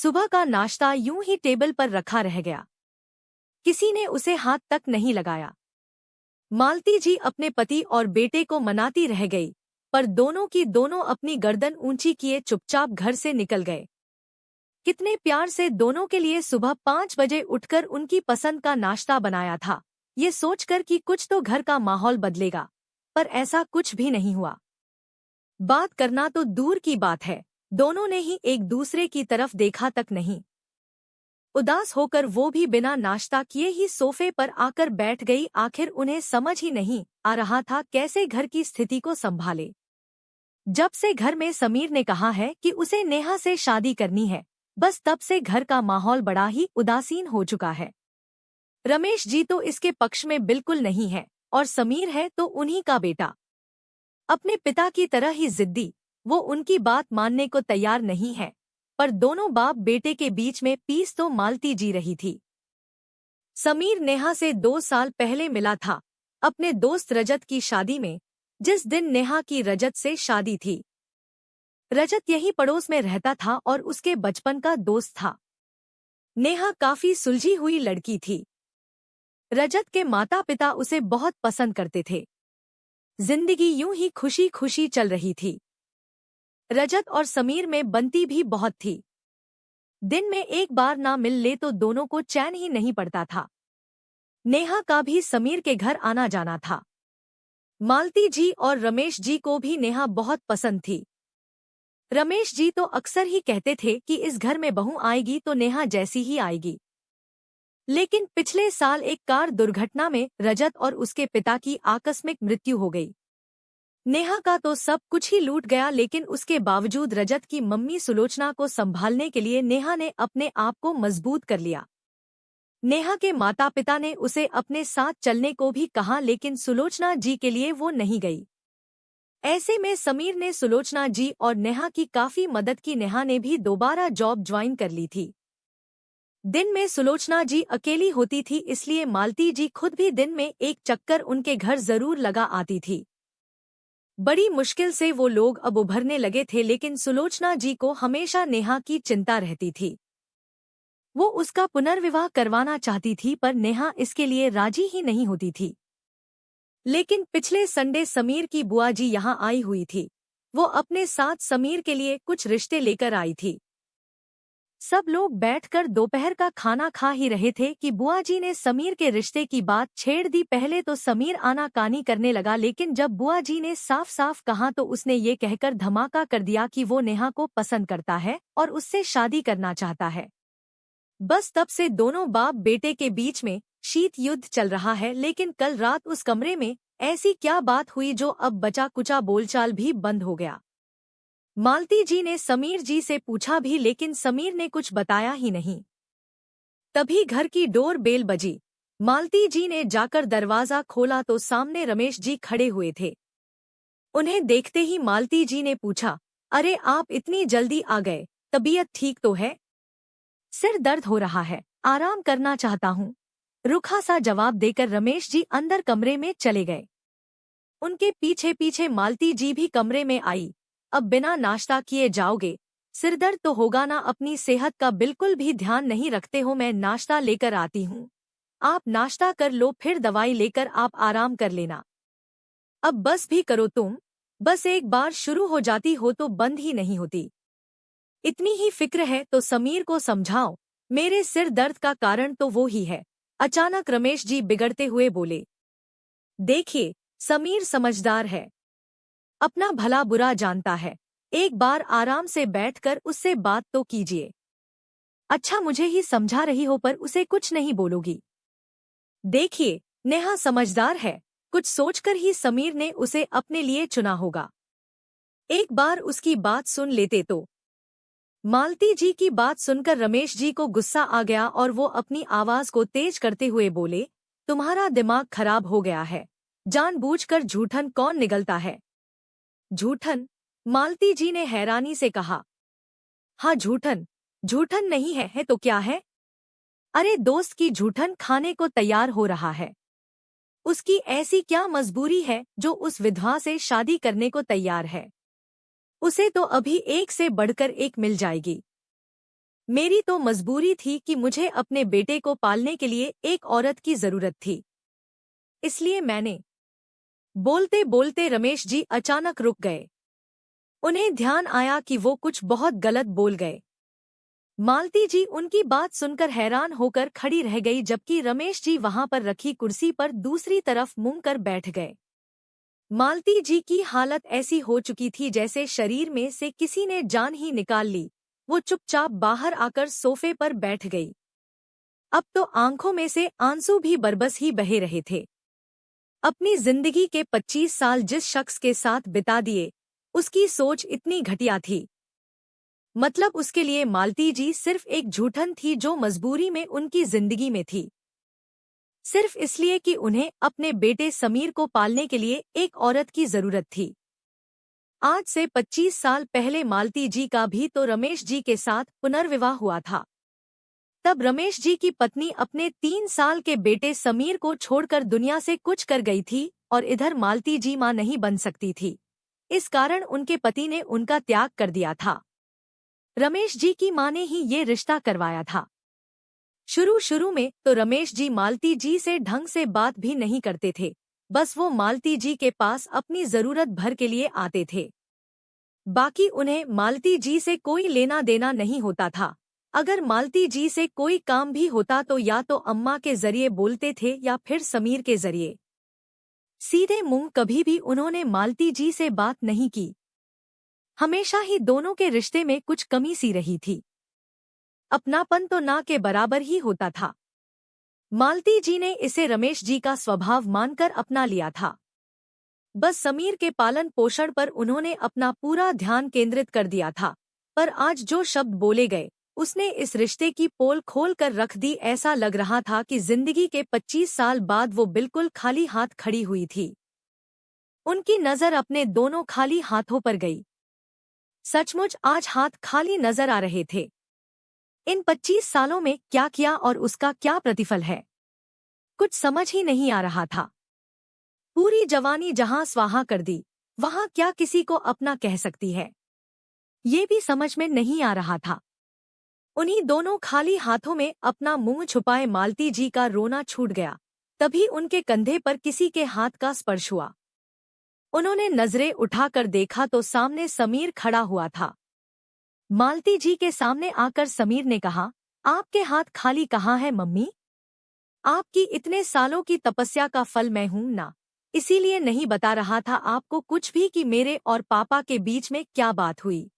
सुबह का नाश्ता यूं ही टेबल पर रखा रह गया। किसी ने उसे हाथ तक नहीं लगाया। मालती जी अपने पति और बेटे को मनाती रह गई, पर दोनों की दोनों अपनी गर्दन ऊंची किए चुपचाप घर से निकल गए। कितने प्यार से दोनों के लिए सुबह 5 बजे उठकर उनकी पसंद का नाश्ता बनाया था, ये सोचकर कि कुछ तो घर का माहौल बदलेगा, पर ऐसा कुछ भी नहीं हुआ। बात करना तो दूर की बात है, दोनों ने ही एक दूसरे की तरफ देखा तक नहीं। उदास होकर वो भी बिना नाश्ता किए ही सोफे पर आकर बैठ गई। आखिर उन्हें समझ ही नहीं आ रहा था कैसे घर की स्थिति को संभाले। जब से घर में समीर ने कहा है कि उसे नेहा से शादी करनी है, बस तब से घर का माहौल बड़ा ही उदासीन हो चुका है। रमेश जी तो इसके पक्ष में बिल्कुल नहीं है, और समीर है तो उन्हीं का बेटा, अपने पिता की तरह ही जिद्दी। वो उनकी बात मानने को तैयार नहीं है, पर दोनों बाप बेटे के बीच में पीस तो मालती जी रही थी। समीर नेहा से 2 साल पहले मिला था, अपने दोस्त रजत की शादी में, जिस दिन नेहा की रजत से शादी थी। रजत यही पड़ोस में रहता था और उसके बचपन का दोस्त था। नेहा काफी सुलझी हुई लड़की थी। रजत के माता पिता उसे बहुत पसंद करते थे। जिंदगी यूं ही खुशी खुशी चल रही थी। रजत और समीर में बनती भी बहुत थी। दिन में एक बार ना मिल ले तो दोनों को चैन ही नहीं पड़ता था। नेहा का भी समीर के घर आना जाना था। मालती जी और रमेश जी को भी नेहा बहुत पसंद थी। रमेश जी तो अक्सर ही कहते थे कि इस घर में बहू आएगी तो नेहा जैसी ही आएगी। लेकिन पिछले साल एक कार दुर्घटना में रजत और उसके पिता की आकस्मिक मृत्यु हो गई। नेहा का तो सब कुछ ही लूट गया, लेकिन उसके बावजूद रजत की मम्मी सुलोचना को संभालने के लिए नेहा ने अपने आप को मजबूत कर लिया। नेहा के माता पिता ने उसे अपने साथ चलने को भी कहा, लेकिन सुलोचना जी के लिए वो नहीं गई। ऐसे में समीर ने सुलोचना जी और नेहा की काफी मदद की। नेहा ने भी दोबारा जॉब ज्वाइन कर ली थी। दिन में सुलोचना जी अकेली होती थी, इसलिए मालती जी खुद भी दिन में एक चक्कर उनके घर जरूर लगा आती थी। बड़ी मुश्किल से वो लोग अब उभरने लगे थे, लेकिन सुलोचना जी को हमेशा नेहा की चिंता रहती थी। वो उसका पुनर्विवाह करवाना चाहती थी, पर नेहा इसके लिए राजी ही नहीं होती थी। लेकिन पिछले संडे समीर की बुआ जी यहाँ आई हुई थी। वो अपने साथ समीर के लिए कुछ रिश्ते लेकर आई थी। सब लोग बैठकर दोपहर का खाना खा ही रहे थे कि बुआ जी ने समीर के रिश्ते की बात छेड़ दी। पहले तो समीर आनाकानी करने लगा, लेकिन जब बुआ जी ने साफ साफ कहा तो उसने ये कहकर धमाका कर दिया कि वो नेहा को पसंद करता है और उससे शादी करना चाहता है। बस तब से दोनों बाप बेटे के बीच में शीत युद्ध चल रहा है। लेकिन कल रात उस कमरे में ऐसी क्या बात हुई जो अब बचा कुचा बोलचाल भी बंद हो गया। मालती जी ने समीर जी से पूछा भी, लेकिन समीर ने कुछ बताया ही नहीं। तभी घर की डोर बेल बजी। मालती जी ने जाकर दरवाजा खोला तो सामने रमेश जी खड़े हुए थे। उन्हें देखते ही मालती जी ने पूछा, अरे आप इतनी जल्दी आ गए, तबीयत ठीक तो है? सिर दर्द हो रहा है, आराम करना चाहता हूँ, रुखा सा जवाब देकर रमेश जी अंदर कमरे में चले गए। उनके पीछे पीछे मालती जी भी कमरे में आई। अब बिना नाश्ता किए जाओगे? सिरदर्द तो होगा ना? अपनी सेहत का बिल्कुल भी ध्यान नहीं रखते हो। मैं नाश्ता लेकर आती हूँ, आप नाश्ता कर लो, फिर दवाई लेकर आप आराम कर लेना। अब बस भी करो तुम, बस एक बार शुरू हो जाती हो तो बंद ही नहीं होती। इतनी ही फिक्र है तो समीर को समझाओ, मेरे सिर दर्द का कारण तो वो ही है। अचानक रमेश जी बिगड़ते हुए बोले, देखिए समीर समझदार है, अपना भला बुरा जानता है, एक बार आराम से बैठकर उससे बात तो कीजिए। अच्छा मुझे ही समझा रही हो पर उसे कुछ नहीं बोलोगी? देखिए नेहा समझदार है, कुछ सोचकर ही समीर ने उसे अपने लिए चुना होगा, एक बार उसकी बात सुन लेते तो। मालती जी की बात सुनकर रमेश जी को गुस्सा आ गया और वो अपनी आवाज को तेज करते हुए बोले, तुम्हारा दिमाग खराब हो गया है, जानबूझकर झूठन कौन निगलता है? झूठन? मालती जी ने हैरानी से कहा। हाँ झूठन, झूठन नहीं है तो क्या है? अरे दोस्त की झूठन खाने को तैयार हो रहा है। उसकी ऐसी क्या मजबूरी है जो उस विधवा से शादी करने को तैयार है? उसे तो अभी एक से बढ़कर एक मिल जाएगी। मेरी तो मजबूरी थी कि मुझे अपने बेटे को पालने के लिए एक औरत की जरूरत थी, इसलिए मैंने। बोलते बोलते रमेश जी अचानक रुक गए। उन्हें ध्यान आया कि वो कुछ बहुत गलत बोल गए। मालती जी उनकी बात सुनकर हैरान होकर खड़ी रह गई, जबकि रमेश जी वहां पर रखी कुर्सी पर दूसरी तरफ मुंह कर बैठ गए। मालती जी की हालत ऐसी हो चुकी थी जैसे शरीर में से किसी ने जान ही निकाल ली। वो चुपचाप बाहर आकर सोफे पर बैठ गई। अब तो आंखों में से आंसू भी बरबस ही बहे रहे थे। अपनी जिंदगी के 25 साल जिस शख्स के साथ बिता दिए, उसकी सोच इतनी घटिया थी। मतलब उसके लिए मालती जी सिर्फ एक झूठन थी जो मजबूरी में उनकी जिंदगी में थी, सिर्फ इसलिए कि उन्हें अपने बेटे समीर को पालने के लिए एक औरत की जरूरत थी। आज से 25 साल पहले मालती जी का भी तो रमेश जी के साथ पुनर्विवाह हुआ था। तब रमेश जी की पत्नी अपने 3 साल के बेटे समीर को छोड़कर दुनिया से कुछ कर गई थी और इधर मालती जी मां नहीं बन सकती थी। इस कारण उनके पति ने उनका त्याग कर दिया था। रमेश जी की मां ने ही ये रिश्ता करवाया था। शुरू शुरू में तो रमेश जी मालती जी से ढंग से बात भी नहीं करते थे, बस वो मालती जी के पास अपनी जरूरत भर के लिए आते थे। बाकी उन्हें मालती जी से कोई लेना देना नहीं होता था। अगर मालती जी से कोई काम भी होता तो या तो अम्मा के जरिए बोलते थे या फिर समीर के जरिए। सीधे मुंह कभी भी उन्होंने मालती जी से बात नहीं की। हमेशा ही दोनों के रिश्ते में कुछ कमी सी रही थी। अपनापन तो ना के बराबर ही होता था। मालती जी ने इसे रमेश जी का स्वभाव मानकर अपना लिया था। बस समीर के पालन पोषण पर उन्होंने अपना पूरा ध्यान केंद्रित कर दिया था। पर आज जो शब्द बोले गए, उसने इस रिश्ते की पोल खोल कर रख दी। ऐसा लग रहा था कि जिंदगी के 25 साल बाद वो बिल्कुल खाली हाथ खड़ी हुई थी। उनकी नजर अपने दोनों खाली हाथों पर गई। सचमुच आज हाथ खाली नजर आ रहे थे। इन 25 सालों में क्या किया और उसका क्या प्रतिफल है, कुछ समझ ही नहीं आ रहा था। पूरी जवानी जहां स्वाहा कर दी, वहां क्या किसी को अपना कह सकती है, ये भी समझ में नहीं आ रहा था। उन्हीं दोनों खाली हाथों में अपना मुंह छुपाए मालती जी का रोना छूट गया। तभी उनके कंधे पर किसी के हाथ का स्पर्श हुआ। उन्होंने नजरें उठाकर देखा तो सामने समीर खड़ा हुआ था। मालती जी के सामने आकर समीर ने कहा, आपके हाथ खाली कहाँ है मम्मी? आपकी इतने सालों की तपस्या का फल मैं हूं ना, इसीलिए नहीं बता रहा था आपको कुछ भी कि मेरे और पापा के बीच में क्या बात हुई।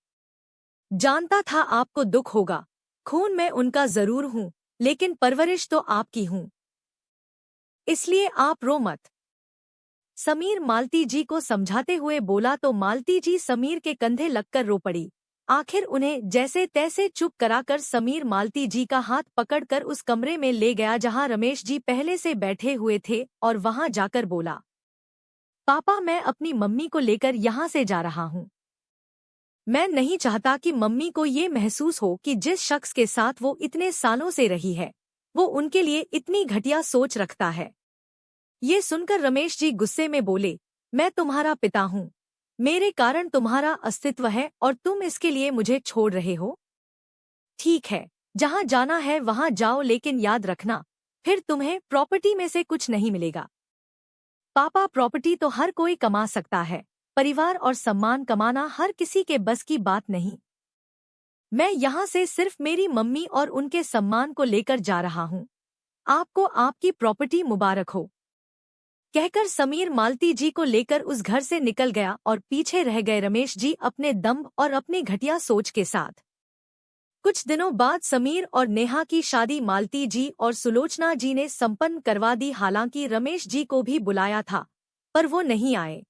जानता था आपको दुख होगा। खून मैं उनका जरूर हूं, लेकिन परवरिश तो आपकी हूं, इसलिए आप रो मत। समीर मालती जी को समझाते हुए बोला तो मालती जी समीर के कंधे लगकर रो पड़ी। आखिर उन्हें जैसे तैसे चुप कराकर समीर मालती जी का हाथ पकड़कर उस कमरे में ले गया जहां रमेश जी पहले से बैठे हुए थे और वहां जाकर बोला, पापा मैं अपनी मम्मी को लेकर यहाँ से जा रहा हूँ। मैं नहीं चाहता कि मम्मी को ये महसूस हो कि जिस शख्स के साथ वो इतने सालों से रही है, वो उनके लिए इतनी घटिया सोच रखता है। ये सुनकर रमेश जी गुस्से में बोले, मैं तुम्हारा पिता हूँ, मेरे कारण तुम्हारा अस्तित्व है और तुम इसके लिए मुझे छोड़ रहे हो? ठीक है, जहाँ जाना है वहाँ जाओ, लेकिन याद रखना फिर तुम्हें प्रॉपर्टी में से कुछ नहीं मिलेगा। पापा प्रॉपर्टी तो हर कोई कमा सकता है, परिवार और सम्मान कमाना हर किसी के बस की बात नहीं। मैं यहाँ से सिर्फ मेरी मम्मी और उनके सम्मान को लेकर जा रहा हूँ। आपको आपकी प्रॉपर्टी मुबारक हो। कहकर समीर मालती जी को लेकर उस घर से निकल गया और पीछे रह गए रमेश जी अपने दम्भ और अपनी घटिया सोच के साथ। कुछ दिनों बाद समीर और नेहा की शादी मालती जी और सुलोचना जी ने संपन्न करवा दी। हालांकि रमेश जी को भी बुलाया था, पर वो नहीं आए।